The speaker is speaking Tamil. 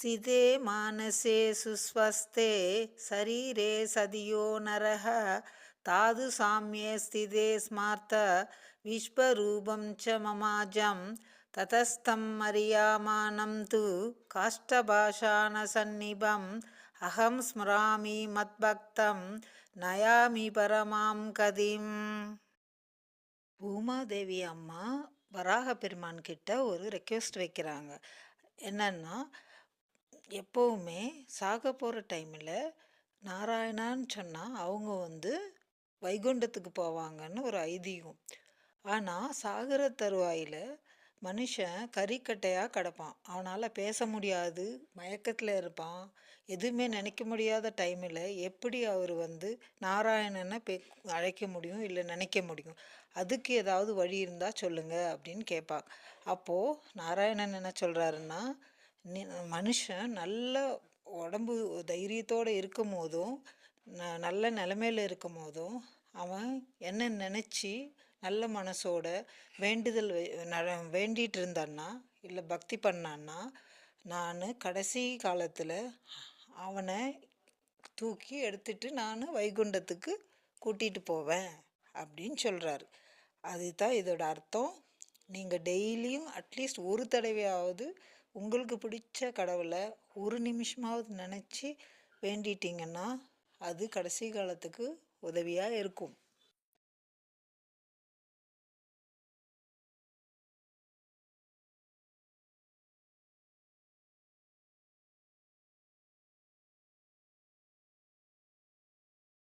स्थिते मानसे सुस्वस्थे शरीरे सदियो नरः तादु साम्ये स्थिते स्मार्त विश्वरूपं च ममाजं ततस्तं मर्यामानं तु काष्ठभाषाणसन्निभम् अहं स्मरामि मद्भक्तं नयामि பரமாம் கதிம். பூமாதேவி அம்மா வராக பெருமான் கிட்ட ஒரு ரெக்வெஸ்ட் வைக்கிறாங்க. என்னன்னா, எப்போவுமே சாக போகிற டைமில் நாராயணான்னு சொன்னால் அவங்க வைகுண்டத்துக்கு போவாங்கன்னு ஒரு ஐதீகம். ஆனால் சாகர தருவாயில் மனுஷன் கறிக்கட்டையாக கிடப்பான். அவனால் பேச முடியாது, மயக்கத்தில் இருப்பான். எதுவுமே நினைக்க முடியாத டைமில் எப்படி அவர் நாராயணனை அழைக்க முடியும், இல்லை நினைக்க முடியும்? அதுக்கு ஏதாவது வழி இருந்தால் சொல்லுங்கள் அப்படின்னு கேட்பாங்க. அப்போது நாராயணன் என்ன சொல்கிறாருன்னா, மனுஷன் நல்ல உடம்பு தைரியத்தோடு இருக்கும் போதும் நல்ல நிலமையில் இருக்கும் போதும் அவன் என்ன நினச்சி நல்ல மனசோட வேண்டுதல் வேண்டிகிட்டு இருந்தான்னா, இல்லை பக்தி பண்ணான்னா, நான் கடைசி காலத்தில் அவனை தூக்கி எடுத்துட்டு நான் வைகுண்டத்துக்கு கூட்டிகிட்டு போவேன் அப்படின்னு சொல்கிறாரு. அதுதான் இதோட அர்த்தம். நீங்கள் டெய்லியும் அட்லீஸ்ட் ஒரு தடவையாவது உங்களுக்கு பிடிச்ச கடவுளை ஒரு நிமிஷமாவது நினச்சி வேண்டிட்டிங்கன்னா அது கடைசி காலத்துக்கு உதவியாக இருக்கும்.